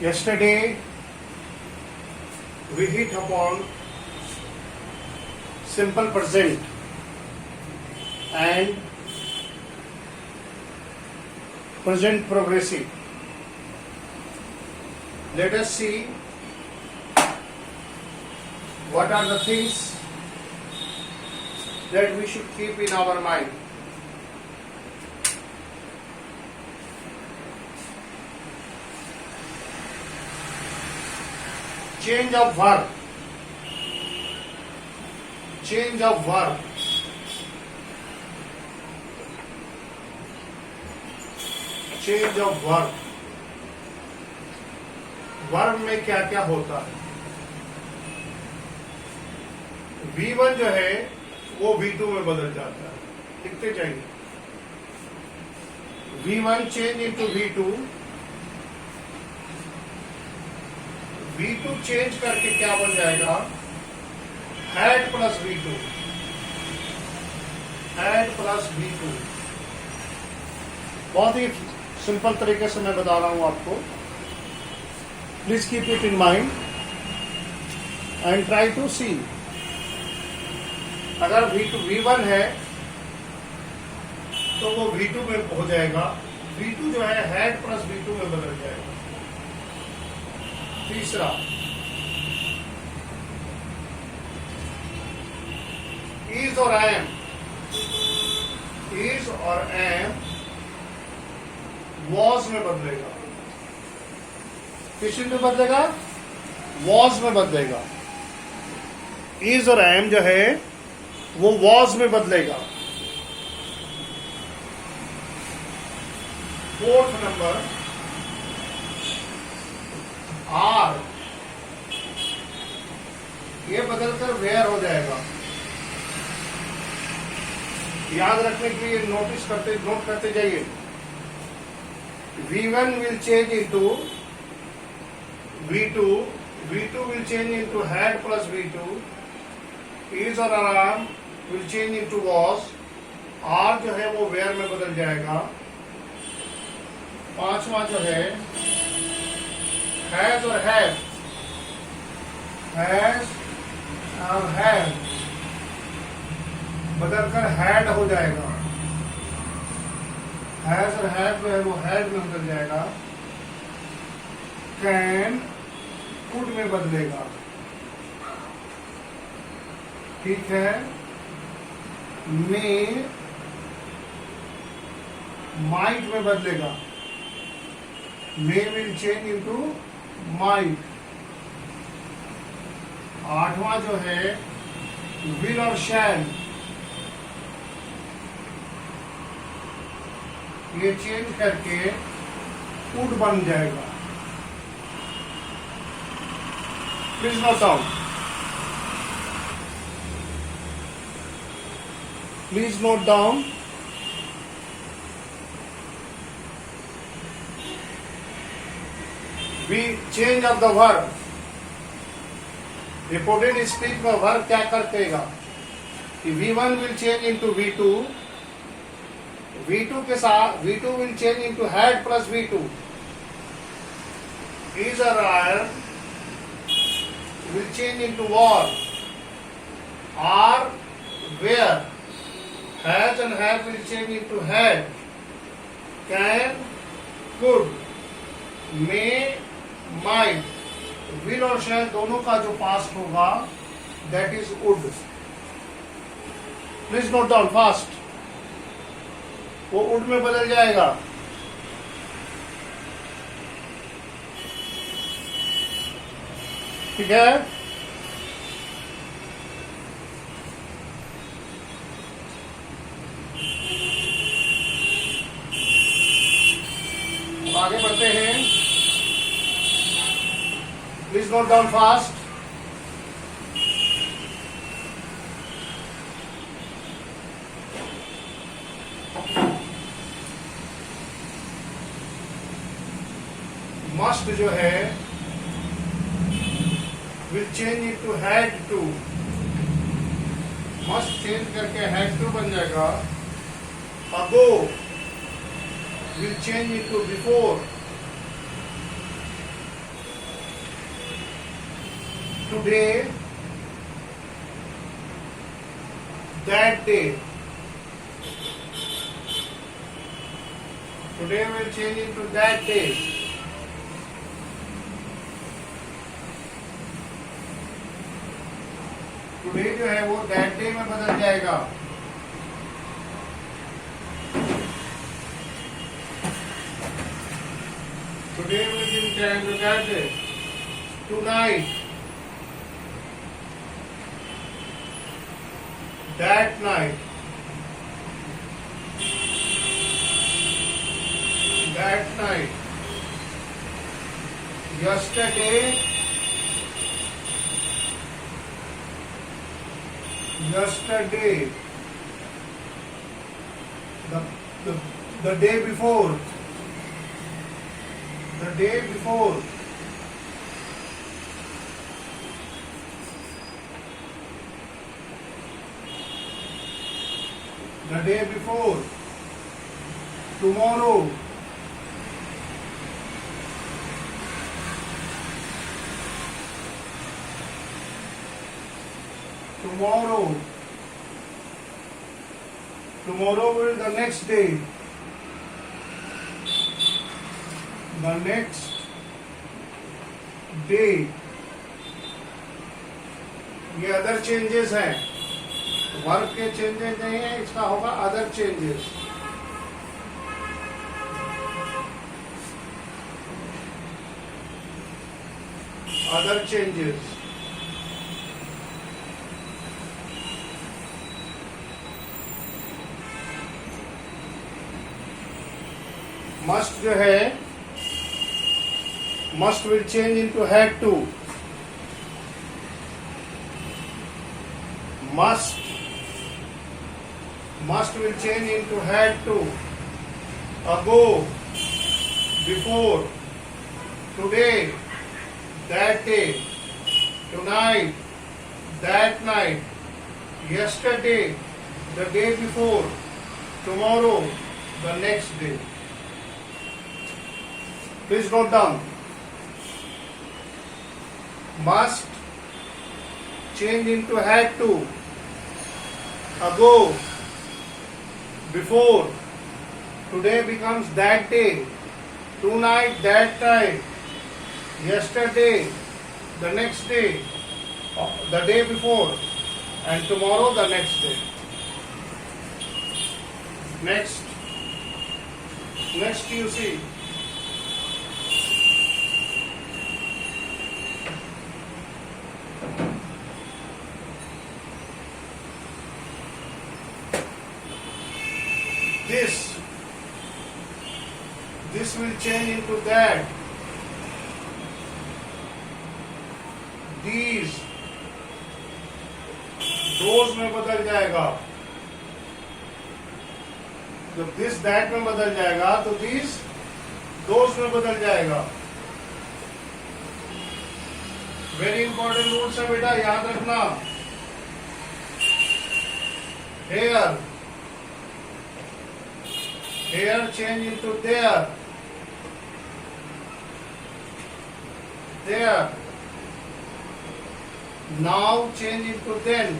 Yesterday we hit upon simple present and present progressive. Let us see what are the things that we should keep in our mind. Change of verb. Change of verb. Change of verb. Verb में क्या क्या होता है? V1 जो है वो V2 में बदल जाता है. लिखते जाइए. V1 change into V2. V2 change करके क्या बन जाएगा? Had plus V2. Had plus V2. बहुत ही सिंपल तरीके से मैं बता रहा हूं आपको. Please keep it in mind and try to see. अगर V1 है तो वो V2 में हो जाएगा. V2 जो है हैड प्लस V2 में बदल जाएगा. तीसरा, इज और एम. इज और एम वॉज में बदलेगा. किस में बदलेगा? वॉज में बदलेगा. इज और एम जो है वो वॉज में बदलेगा. फोर्थ नंबर, आर ये बदलकर वेयर हो जाएगा. याद रखने के लिए नोट करते जाइए. V1 will change into V2. V2 will change into had plus V2. Is और are will change into was. R जो है वो where में बदल जाएगा. पांचवा जो है has और have. has और have बदलकर had हो जाएगा. हैज और हैव जो है वो हैड में बदल जाएगा. कैन कुड में बदलेगा. ठीक है. मे माइट में बदलेगा. मे विल चेंज इनटू माइट. आठवां जो है विल और शैल ये चेंज करके वुड बन जाएगा. Please note down. Please note down. We change of the verb. Reported speech में वर्ब क्या करतेगा? V1 will change into V2. V2 के साथ V2 will change into had plus V2. Is or are will change into was. Are where. Has and have will change into had. Can could. May might. Will और shall दोनों का जो past होगा that is would. Please note down fast. वो उड में बदल जाएगा. ठीक है. आगे बढ़ते हैं. Please note down fast. Must जो है will change into had to. Must change करके हैड टू बन जाएगा. अगो will change into before. today, that day. Today will change into that day. Today जो है वो that day में बदल जाएगा. Today will change into that day. Tonight, that night, that night, yesterday, yesterday, the day before, the day before, the day before, tomorrow, tomorrow, tomorrow will the next day, the next day. ये other changes हैं, work के changes नहीं है, इसका होगा other changes. Other changes. Must जो है, must will change into had to. Must will change into had to. Ago, before, today, that day, tonight, that night, yesterday, the day before, tomorrow, the next day. Please note down. Must change into had to. Ago, before, today becomes that day, tonight that night, yesterday the next day, the day before, and tomorrow the next day. Next you see. This will change into that. These, those में बदल जाएगा. जब this that में बदल जाएगा तो these those में बदल जाएगा. वेरी इंपॉर्टेंट रूल्स है बेटा, याद रखना. Here change into there. There. Now change into then.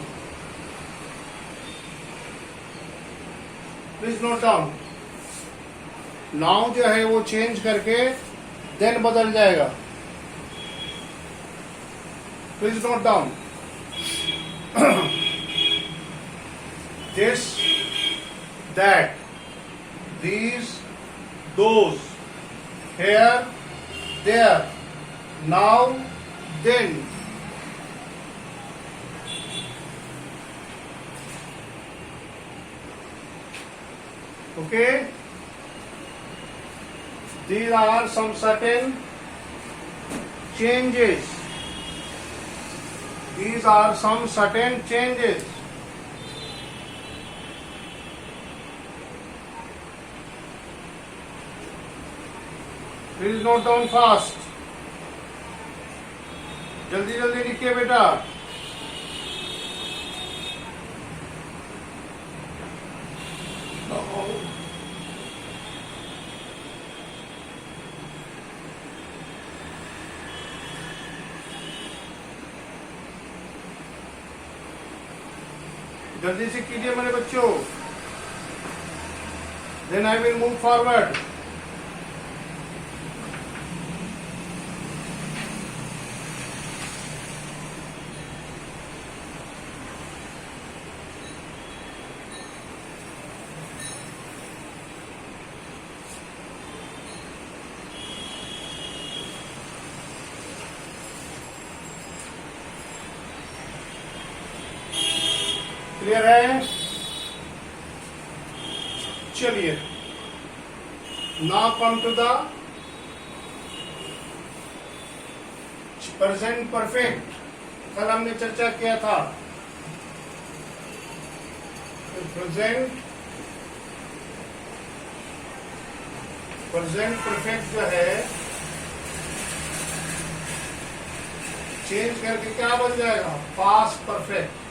Please note down. Now जो है वो चेंज करके then बदल जाएगा. Please note down. This, that, these, those, here, there, now, then. Okay? These are some certain changes. These are some certain changes. Please note down fast. जल्दी जल्दी लिखिए बेटा. जल्दी से कीजिए मेरे बच्चों. Then I will move forward. Clear है? चलिए, now come to the present perfect. कल हमने चर्चा किया था प्रेजेंट परफेक्ट जो है चेंज करके क्या बन जाएगा? Past perfect.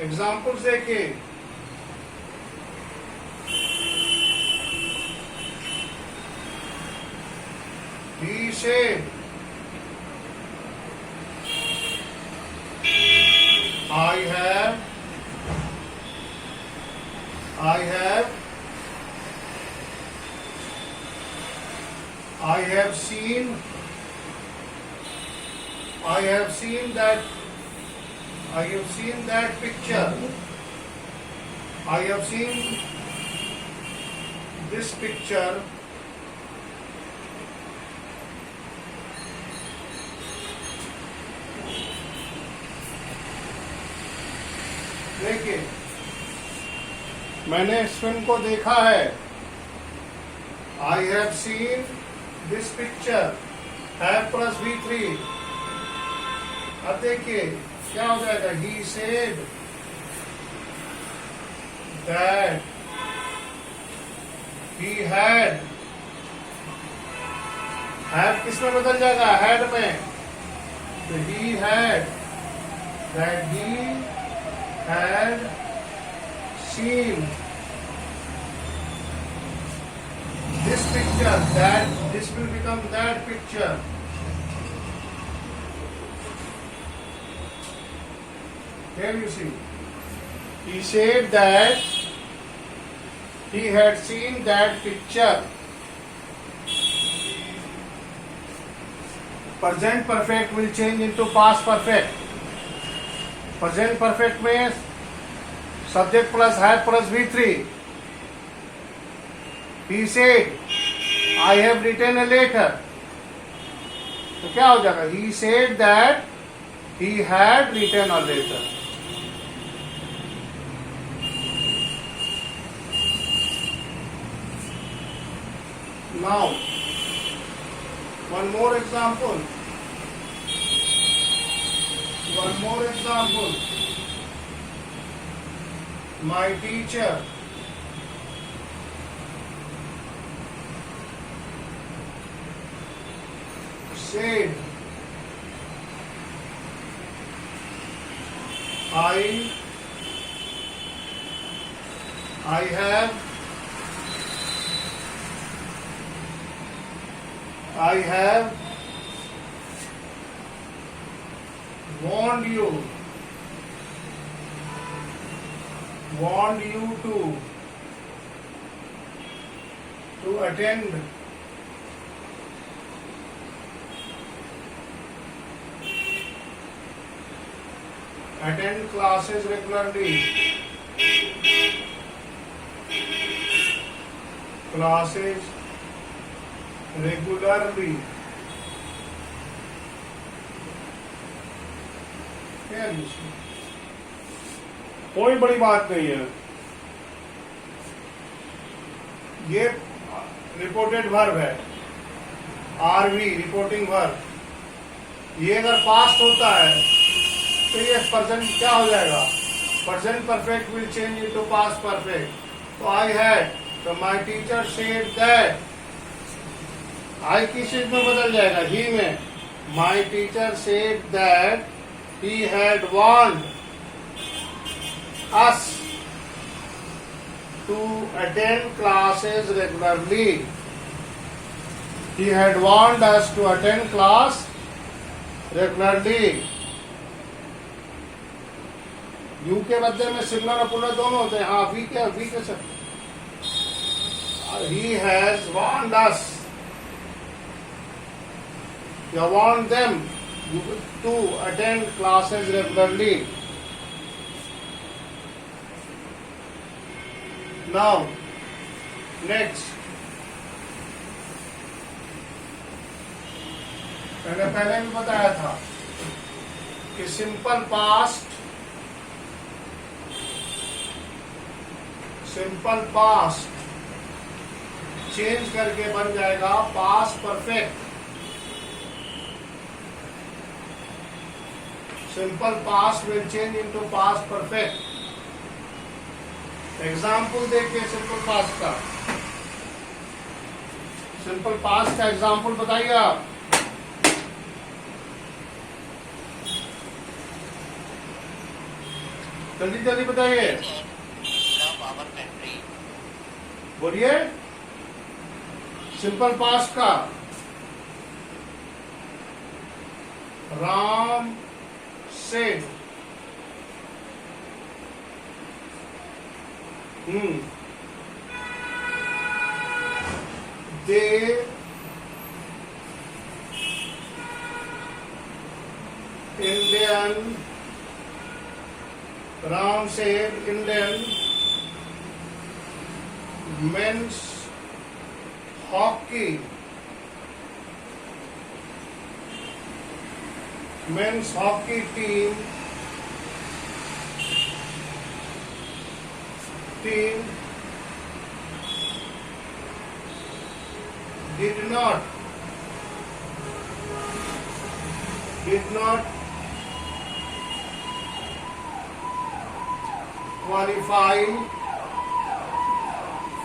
एग्जाम्पल्स देखिए. He said, I have seen that picture. I have seen this picture. देखिए, मैंने इस फिल्म को देखा है. I have seen this picture. Have plus V3. अब देखिए क्या हो जाएगा? He said that he had. Have किस में बदल जाएगा? Had में. तो he had. That he had seen this picture. That this will become that picture. Here you see. He said that he had seen that picture. Present perfect will change into past perfect. Present perfect means subject plus had plus V3. He said, I have written a letter. तो क्या हो जाएगा? He said that he had written a letter. Now, one more example. My teacher said, I have warned you to attend classes regularly. कोई बड़ी बात नहीं है. ये रिपोर्टेड वर्ब है. RV reporting verb. ये अगर पास्ट होता है तो ये प्रेजेंट क्या हो जाएगा? Present perfect will change into past perfect. तो आई हैड, तो माय टीचर सेड दैट. आई किस चीज में बदल जाएगा? ही में. My teacher said that he had warned us to attend classes regularly. He had warned us to attend class regularly. You के बदले में सिंगुलर और प्लूरल दोनों होते हैं। हाँ, वी के साथ he has warned us, you warned them to attend classes regularly. Now next, मैंने पहले भी बताया था कि सिंपल पास्ट चेंज करके बन जाएगा past perfect. Simple past will change into past perfect. Example देखिए सिंपल पास्ट का। सिंपल पास्ट का एग्जाम्पल बताइए आप। जल्दी जल्दी बताइए, बोलिए। सिंपल पास्ट का Ram said they Indian Ram said Indian men's hockey team did not qualify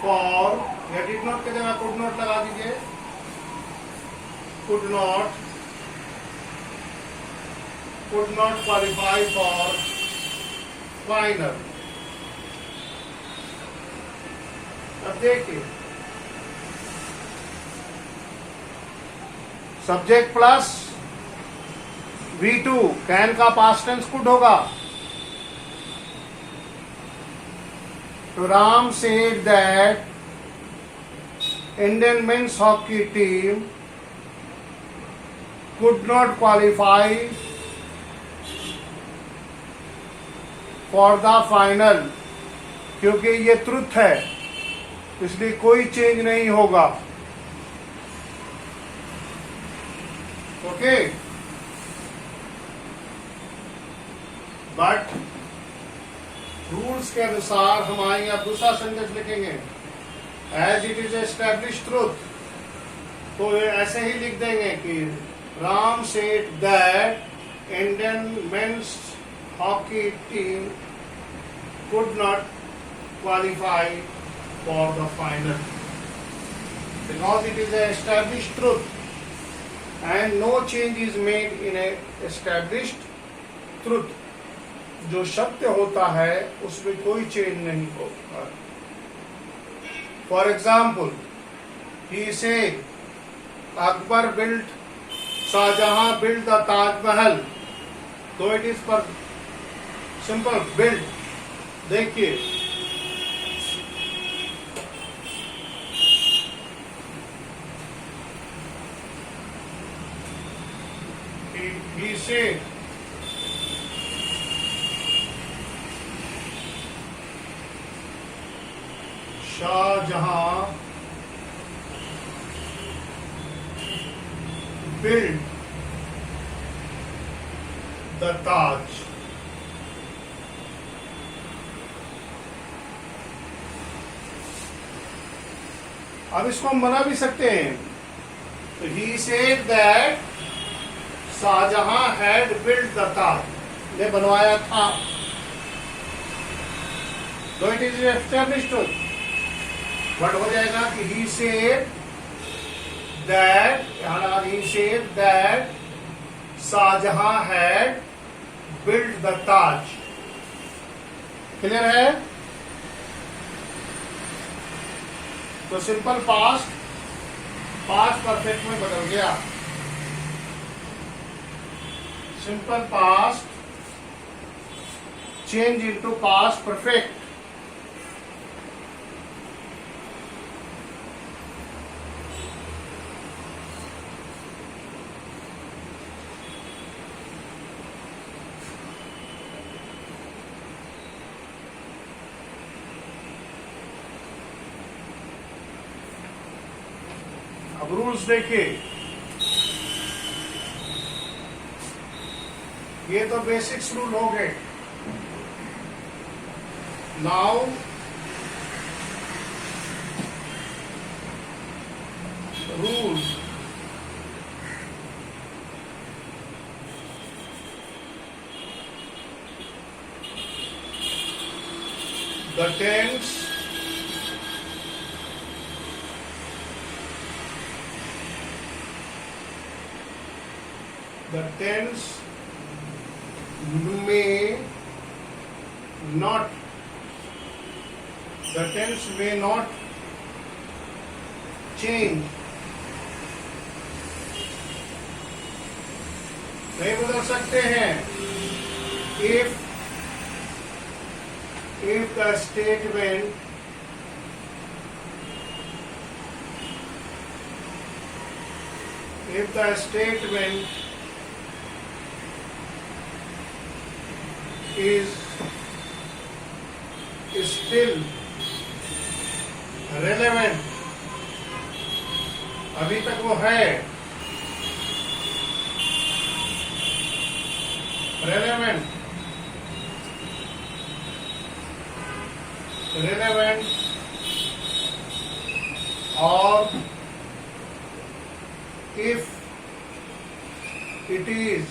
for, या did not के जगह could not लगा दीजिए, could not qualify for final। अब देखिए, सब्जेक्ट प्लस V2 कैन का पास्ट टेंस कुड होगा। तो Ram said that Indian men's hockey team could not qualify for the final, क्योंकि ये ट्रुथ है, इसलिए कोई चेंज नहीं होगा। ओके, बट रूल्स के अनुसार हम आएंगे, अब दूसरा सेंटेंस लिखेंगे, as it is establish truth. तो ये ऐसे ही लिख देंगे कि Ram said that Indian men's hockey team could not qualify for the final because it is establish truth and no change is made in established truth. जो सत्य होता है उसमें कोई चेंज नहीं होता। For example, he say Akbar build, Shah Jahan build the Taj Mahal. तो it is पर सिंपल बिल्ड। देखिए, he said Shah Jahan built the Taj। अब इसको हम बना भी सकते हैं। तो he said that Shah Jahan had built the Taj, ने बनवाया था। तो it is established truth. But हो जाएगा कि he said that Shah Jahan had built the Taj। Clear है? तो सिंपल पास्ट परफेक्ट में बदल गया। simple past change into past perfect. अब रूल्स देखिए, ये तो बेसिक्स रूल हो गए. Now rules. The tense may not change. नहीं बदल सकते हैं. if the statement is still relevant, अभी तक वो है relevant, or if it is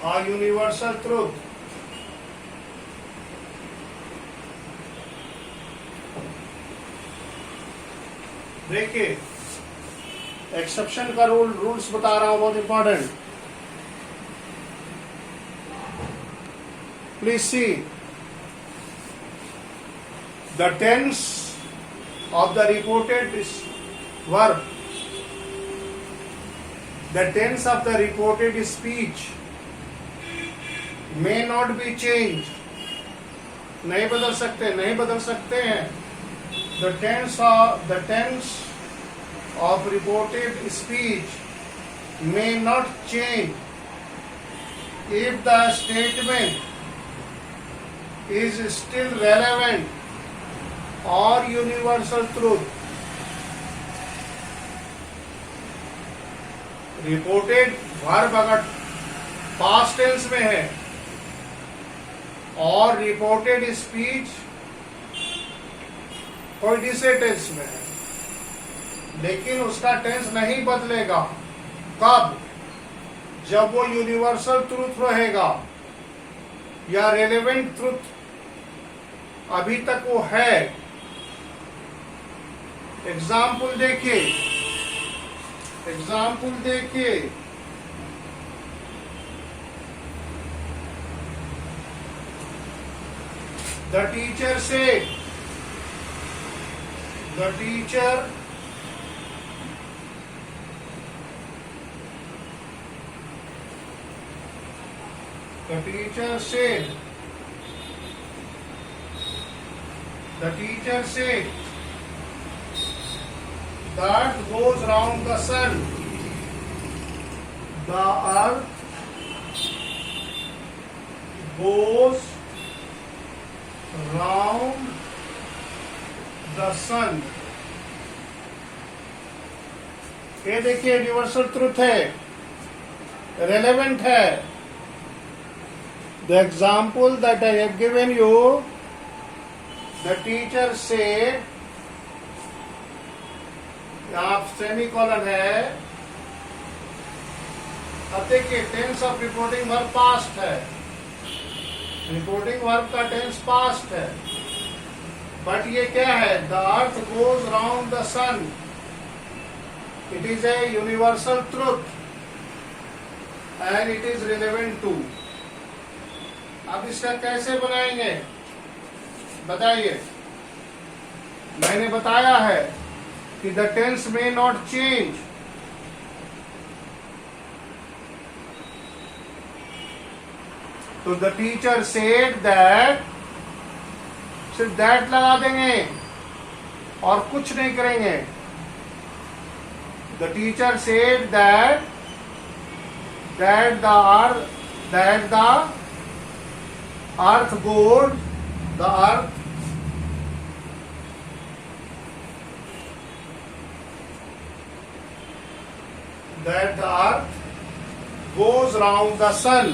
a universal truth. देखिए, एक्सेप्शन का रूल्स बता रहा हूं, बहुत important. Please see the tense of the reported verb. The tense of the reported speech may not be changed. नहीं बदल सकते हैं. The tense of reported speech may not change if the statement is still relevant or universal truth. Reported verb अगर past tense में है और reported speech कोई दूसरे टेंस में है, लेकिन उसका टेंस नहीं बदलेगा. कब? जब वो यूनिवर्सल ट्रूथ रहेगा या रेलेवेंट ट्रूथ अभी तक वो है. एग्जाम्पल देखिए. The teacher said. The teacher said. The earth goes round the sun. The earth goes round the sun. ये देखिए यूनिवर्सल ट्रूथ है, रेलेवेंट है. The example that I have given you, the teacher said, यहाँ semicolon है. अब देखिए tense of reporting verb past है. Reporting verb का टेंस पास्ट है, बट ये क्या है? The earth goes round the sun. It is a universal truth and it is relevant to. अब इसका कैसे बनाएंगे बताइए. मैंने बताया है कि the tense may not change. तो द टीचर सेड दैट, सिर्फ दैट लगा देंगे और कुछ नहीं करेंगे। The teacher said that the earth गोड, the earth that the earth goes round the sun।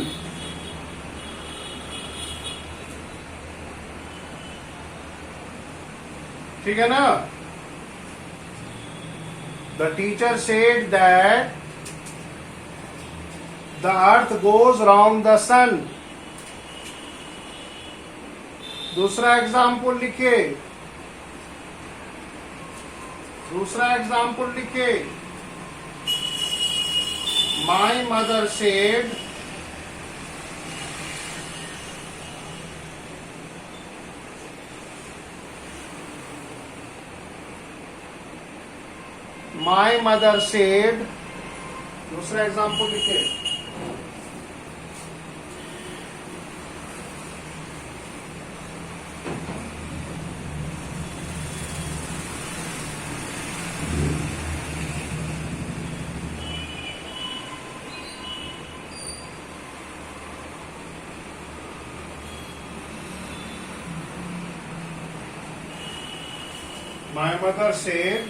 ठीक है ना? The teacher said that the earth goes round the sun। दूसरा एग्जाम्पल लिखिए, दूसरा एग्जाम्पल लिखिए। My mother said दूसरा एग्जाम्पल लिखे। My mother said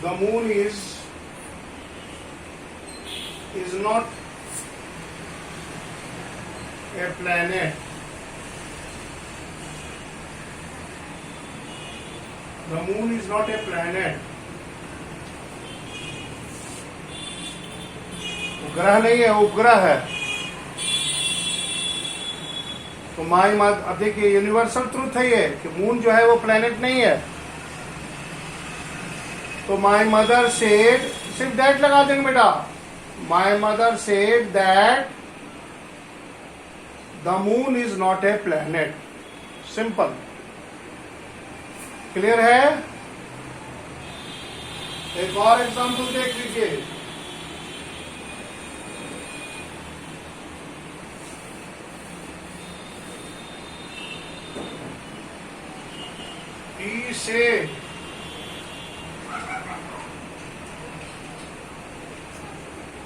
the moon is not a planet। The moon is not a planet। ग्रह नहीं है, उपग्रह है। तो माई मदर, अब देखिए यूनिवर्सल ट्रूथ है ये कि मून जो है वो प्लेनेट नहीं है। तो माई मदर सेड, सिर्फ दैट लगा देंगे बेटा। My mother said that the moon is not a planet. Simple, clear है? एक और एग्जाम्पल देख लीजिए। He said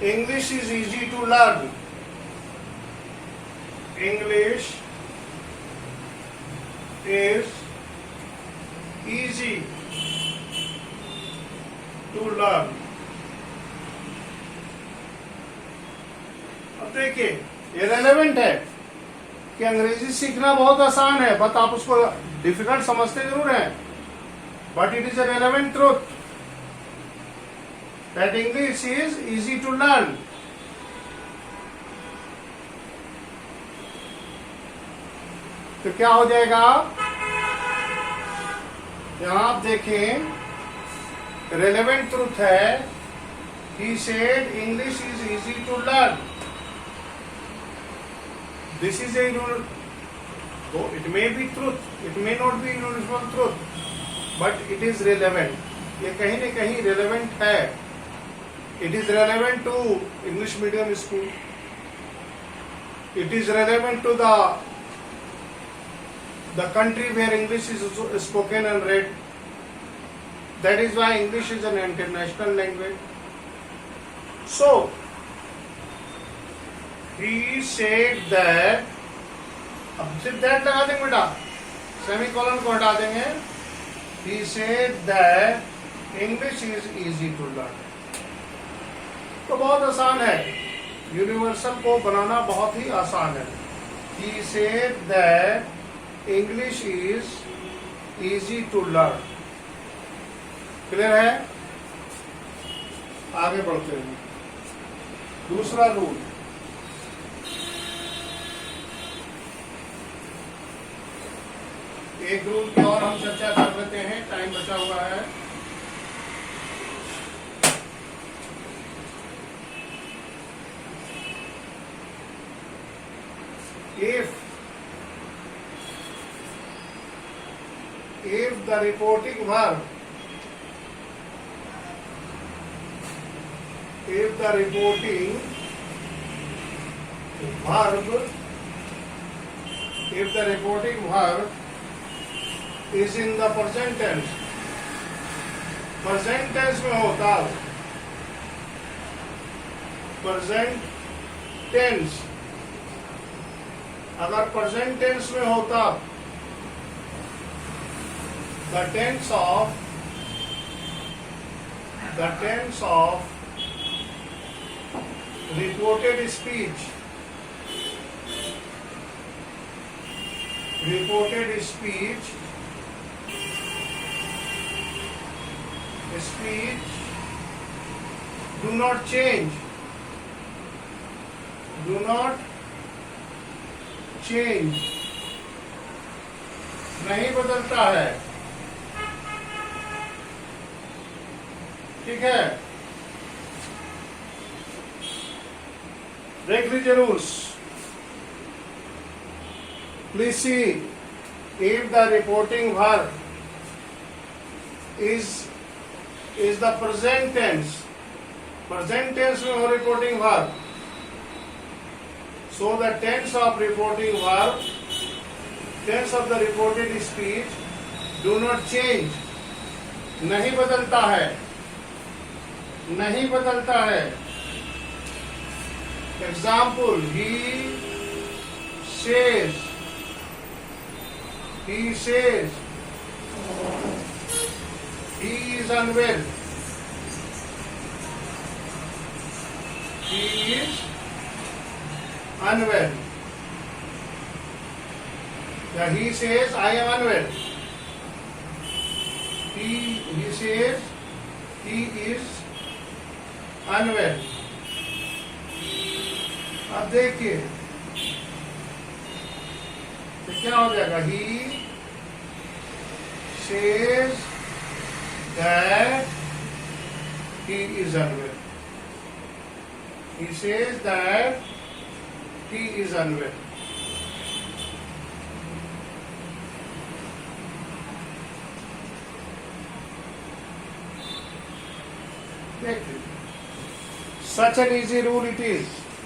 English is easy to learn। English is easy to learn। अब देखिए ये रेलेवेंट है कि अंग्रेजी सीखना बहुत आसान है, बट आप उसको डिफिकल्ट समझते जरूर हैं। But it is a relevant truth that English is easy to learn. तो क्या हो जाएगा, यहां आप देखें रेलेवेंट ट्रूथ है। He said English is easy to learn. This is a, it may be truth, it may not be universal truth, but it is relevant। ये कहीं न कहीं relevant है। It is relevant to English medium school। It is relevant to the country where English is spoken and read। That is why English is an international language। So he said that, अब सिर्फ that लगा देंगे बेटा, semicolon को हटा देंगे। He said that English is easy to learn। तो बहुत आसान है, यूनिवर्सल को बनाना बहुत ही आसान है। He said that English is easy to learn। Clear है? आगे बढ़ते हैं। दूसरा रूल, एक रूल की और हम चर्चा कर लेते हैं, टाइम बचा हुआ है। if the reporting verb is in the present tense, present tense में होता, present tense अगर present tense में होता, the tense of reported speech do not change, नहीं बदलता है। ठीक है, देख लीजिए rules. Please see if the reporting verb is the present tense में हो reporting verb, so the tense of the reported speech do not change, नहीं बदलता है। Example, he says he is unwell, Yeah, he says I am unwell, he says he is unwell। अब देखिए तो क्या हो जाएगा, he says that he is unwell, देखिए, such an easy rule it is।